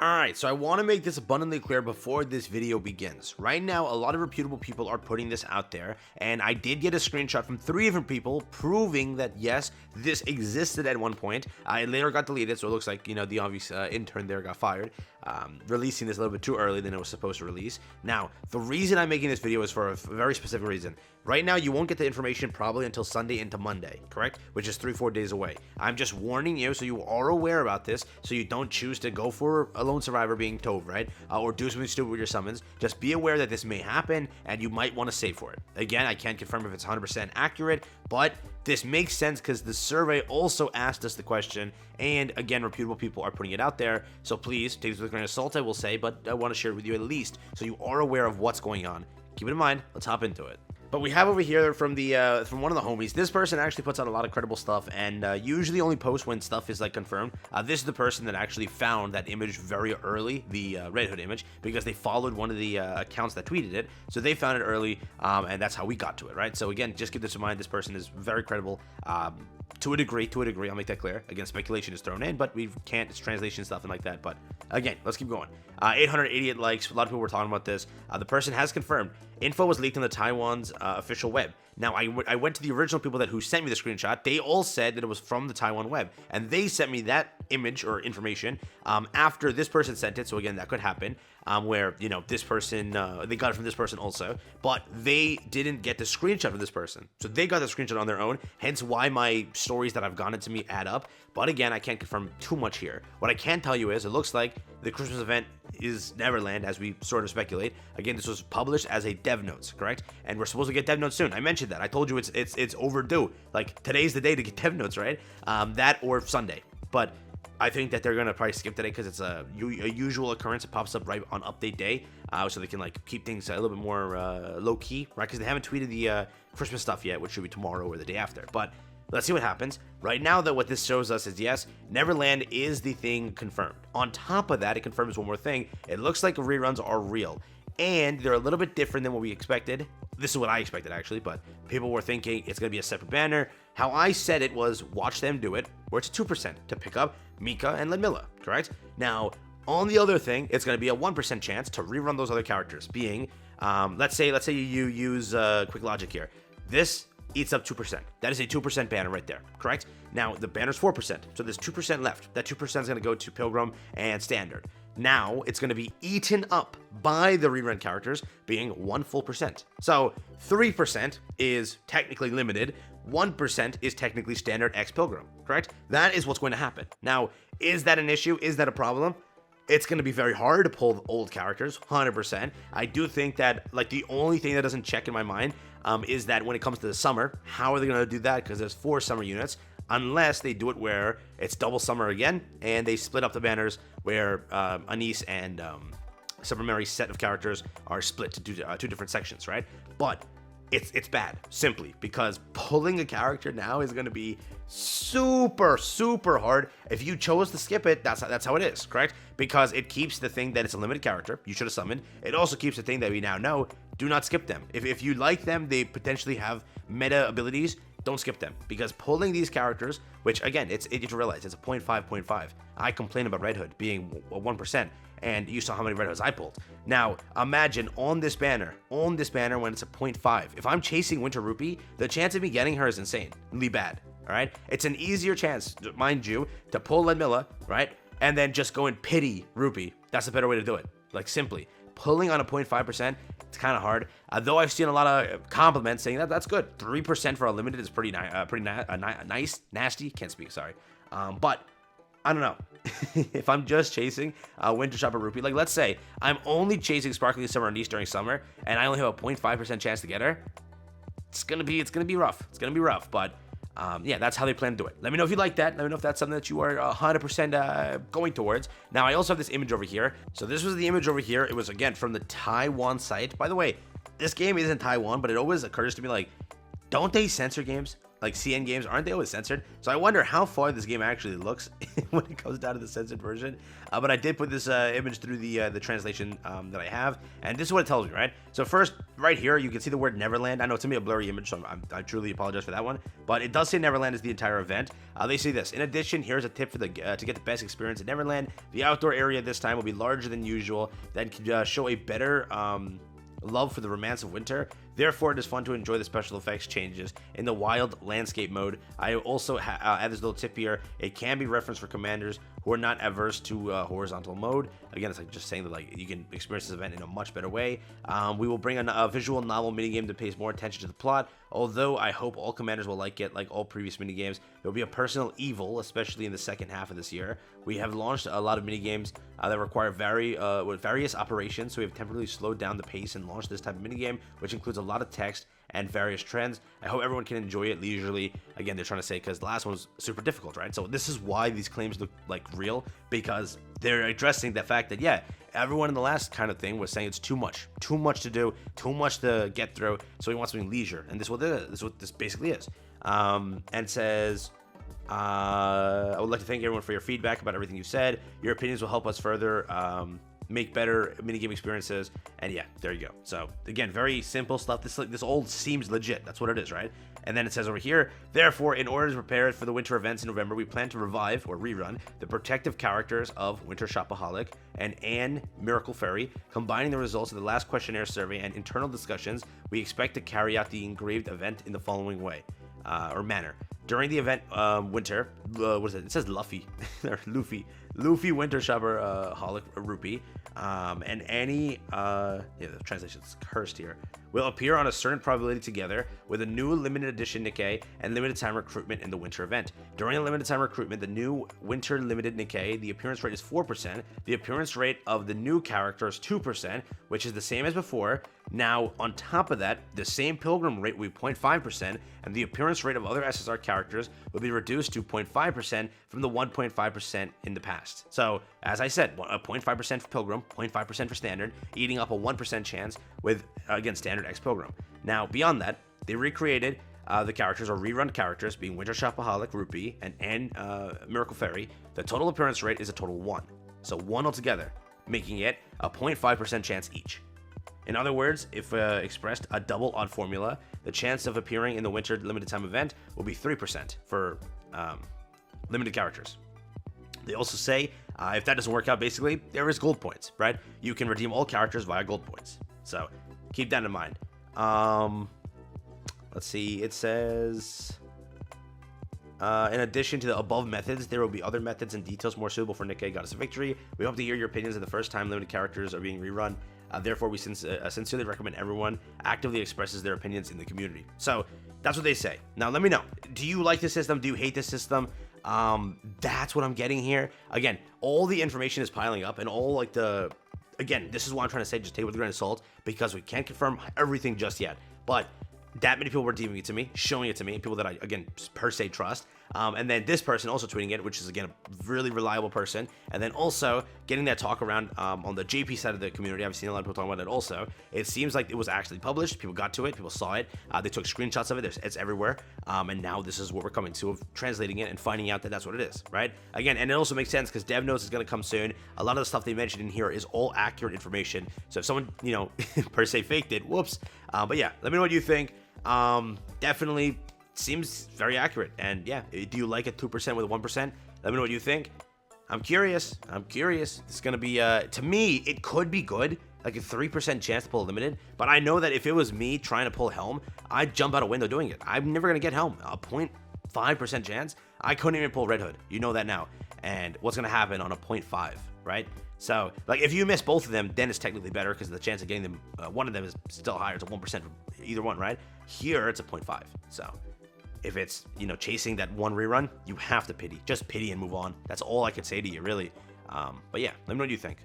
Alright, so I want to make this abundantly clear before this video begins. Right now, a lot of reputable people are putting this out there, and I did get a screenshot from 3 different people proving that yes, this existed at one point. It later got deleted, so it looks like, the obvious intern there got fired. Releasing this a little bit too early than it was supposed to release. Now, the reason I'm making this video is for a very specific reason. Right now, you won't get the information probably until Sunday into Monday, correct? Which is 3-4 days away. I'm just warning you so you are aware about this, so you don't choose to go for a lone survivor being tove, right? Or do something stupid with your summons. Just be aware that this may happen, and you might want to save for it. Again, I can't confirm if it's 100% accurate, but this makes sense because the survey also asked us the question, and again, reputable people are putting it out there, so please take this with a grain of salt, I will say, but I want to share it with you at least, so you are aware of what's going on. Keep it in mind. Let's hop into it. But we have over here from one of the homies. This person actually puts out a lot of credible stuff, and usually only posts when stuff is like confirmed. This is the person that actually found that image very early, the Red Hood image, because they followed one of the accounts that tweeted it. So they found it early, and that's how we got to it, right? So again, just keep this in mind. This person is very credible. To a degree, I'll make that clear. Again, speculation is thrown in, but we can't, it's translation stuff and like that. But again, let's keep going. 888 likes. A lot of people were talking about this. The person has confirmed. Info was leaked on the Taiwan's official web. Now, I went to the original people who sent me the screenshot. They all said that it was from the Taiwan web, and they sent me that image or information after this person sent it. So again, that could happen. Where this person they got it from this person also, but they didn't get the screenshot from this person, so they got the screenshot on their own. Hence why my stories that have gotten to me add up. But again, I can't confirm too much here. What I can tell you is it looks like the Christmas event is Neverland, as we sort of speculate. Again, this was published as a dev notes, correct? And we're supposed to get dev notes soon. I mentioned that. I told you it's overdue. Like, today's the day to get dev notes, right? That or Sunday. But I think that they're gonna probably skip today because it's a usual occurrence. It pops up right on update day, so they can like keep things a little bit more low key, right? Because they haven't tweeted the Christmas stuff yet, which should be tomorrow or the day after. But let's see what happens. Right now, though, what this shows us is yes, Neverland is the thing confirmed. On top of that, it confirms one more thing. It looks like reruns are real, and they're a little bit different than what we expected. This is what I expected, actually, but people were thinking it's going to be a separate banner. How I said it was watch them do it, where it's 2% to pick up Mika and Ludmilla, correct? Now, on the other thing, it's going to be a 1% chance to rerun those other characters, being, let's say you use Quick Logic here. This eats up 2%. That is a 2% banner right there, correct? Now, the banner's 4%, so there's 2% left. That 2% is going to go to Pilgrim and Standard. Now, it's going to be eaten up by the rerun characters, being 1 full percent. So, 3% is technically limited, 1% is technically Standard X Pilgrim, correct? That is what's going to happen. Now, is that an issue? Is that a problem? It's going to be very hard to pull the old characters, 100%. I do think that, like, the only thing that doesn't check in my mind is that when it comes to the summer, how are they going to do that? Because there's 4 summer units, unless they do it where it's double summer again, and they split up the banners where Anise and Summer Mary's set of characters are split to two different sections, right? But it's bad, simply because pulling a character now is going to be super hard. If you chose to skip it, that's how it is, correct? Because it keeps the thing that it's a limited character you should have summoned. It also keeps the thing that we now know, do not skip them. If you like them, they potentially have meta abilities, don't skip them, because pulling these characters, which again, you have to realize it's a 0.5. I complain about Red Hood being 1%, and you saw how many Red Hoods I pulled. Now, imagine on this banner when it's a 0.5. If I'm chasing Winter Rupee, the chance of me getting her is insanely bad, all right? It's an easier chance, mind you, to pull Ludmilla, right? And then just go and pity Rupee. That's a better way to do it, like simply. Pulling on a 0.5%, it's kind of hard. Though I've seen a lot of compliments saying that's good. 3% for a limited is pretty nice, nasty. Can't speak, sorry. But I don't know. If I'm just chasing Winter Shopper Rupee, like let's say I'm only chasing Sparkly Summer Anise during summer, and I only have a 0.5% chance to get her. It's gonna be rough. It's gonna be rough, but. Yeah, that's how they plan to do it. Let me know if you like that. Let me know if that's something that you are 100% going towards. Now, I also have this image over here. So this was the image over here. It was, again, from the Taiwan site. By the way, this game isn't Taiwan, but it always occurs to me like, don't they censor games? like CN games, aren't they always censored? So I wonder how far this game actually looks when it comes down to the censored version. But I did put this image through the translation that I have, and this is what it tells me, right? So first, right here, you can see the word Neverland. I know it's gonna be a blurry image, so I truly apologize for that one, but it does say Neverland is the entire event. They say this: in addition, here's a tip for the to get the best experience at Neverland. The outdoor area this time will be larger than usual. That could show a better love for the romance of winter. Therefore, it is fun to enjoy the special effects changes in the wild landscape mode. I also add this little tip here. It can be referenced for commanders who are not averse to horizontal mode. Again, it's like just saying that like you can experience this event in a much better way. We will bring a visual novel minigame that pays more attention to the plot. Although I hope all commanders will like it, like all previous minigames. There will be a personal evil, especially in the second half of this year. We have launched a lot of minigames that require various operations, so we have temporarily slowed down the pace and launched this type of minigame, which includes a lot of text and various trends. I hope everyone can enjoy it leisurely. Again, they're trying to say because the last one was super difficult, right? So this is why these claims look like real, because they're addressing the fact that, yeah, everyone in the last kind of thing was saying it's too much to do, too much to get through, so he wants something leisure, and this is what this basically is. And it says, I would like to thank everyone for your feedback about everything you said. Your opinions will help us further make better minigame experiences. And yeah, there you go. So again, very simple stuff. This all seems legit. That's what it is, right? And then it says over here, therefore, in order to prepare for the winter events in November, we plan to revive or rerun the protective characters of Winter Shopaholic and Anne Miracle Fairy. Combining the results of the last questionnaire survey and internal discussions, we expect to carry out the engraved event in the following way or manner. During the event, winter, what is it? It says Luffy, or Luffy Winter Shopaholic Rupee, and Annie, yeah, the translation's cursed here, will appear on a certain probability together with a new limited edition Nikke and limited time recruitment in the winter event. During the limited time recruitment, the new winter limited Nikke, the appearance rate is 4%. The appearance rate of the new character is 2%, which is the same as before. Now, on top of that, the same pilgrim rate will be 0.5%, and the appearance rate of other SSR characters will be reduced to 0.5% from the 1.5% in the past. So, as I said, 0.5% for pilgrim, 0.5% for standard, eating up a 1% chance with, again, standard X pilgrim. Now, beyond that, they recreated the characters, or rerun characters, being Winter Shopaholic Rupee and Miracle Fairy. The total appearance rate is a total 1. So 1 altogether, making it a 0.5% chance each. In other words, if expressed a double odd formula, the chance of appearing in the winter limited time event will be 3% for limited characters. They also say, if that doesn't work out, basically, there is gold points, right? You can redeem all characters via gold points. So keep that in mind. Let's see, it says, in addition to the above methods, there will be other methods and details more suitable for Nikke Goddess of Victory. We hope to hear your opinions of the first time limited characters are being rerun. Therefore, we sincerely recommend everyone actively expresses their opinions in the community. So that's what they say. Now, let me know. Do you like this system? Do you hate this system? That's what I'm getting here. Again, all the information is piling up, and all like again, this is what I'm trying to say. Just take it with a grain of salt, because we can't confirm everything just yet. But that many people were DMing it to me, showing it to me, people that I, again, per se trust. And then this person also tweeting it, which is, again, a really reliable person. And then also getting that talk around on the JP side of the community. I've seen a lot of people talking about it also. It seems like it was actually published. People got to it. People saw it. They took screenshots of it. It's everywhere. And now this is what we're coming to, of translating it and finding out that that's what it is, right? Again, and it also makes sense because Dev Notes is going to come soon. A lot of the stuff they mentioned in here is all accurate information. So if someone, you know, per se faked it, whoops. But yeah, let me know what you think. Definitely seems very accurate. And yeah, do you like it 2% with a 1%? Let me know what you think. I'm curious. It's gonna be to me, it could be good, like a 3% chance to pull a limited, but I know that if it was me trying to pull Helm, I'd jump out a window doing it. I'm never gonna get Helm. A 0.5% chance. I couldn't even pull Red Hood. You know that now. And what's gonna happen on a 0.5, right? So, like, if you miss both of them, then it's technically better because the chance of getting them, one of them is still higher. It's a 1% for either one, right? Here, it's a 0.5. So, if it's, you know, chasing that one rerun, you have to pity. Just pity and move on. That's all I could say to you, really. But yeah, let me know what you think.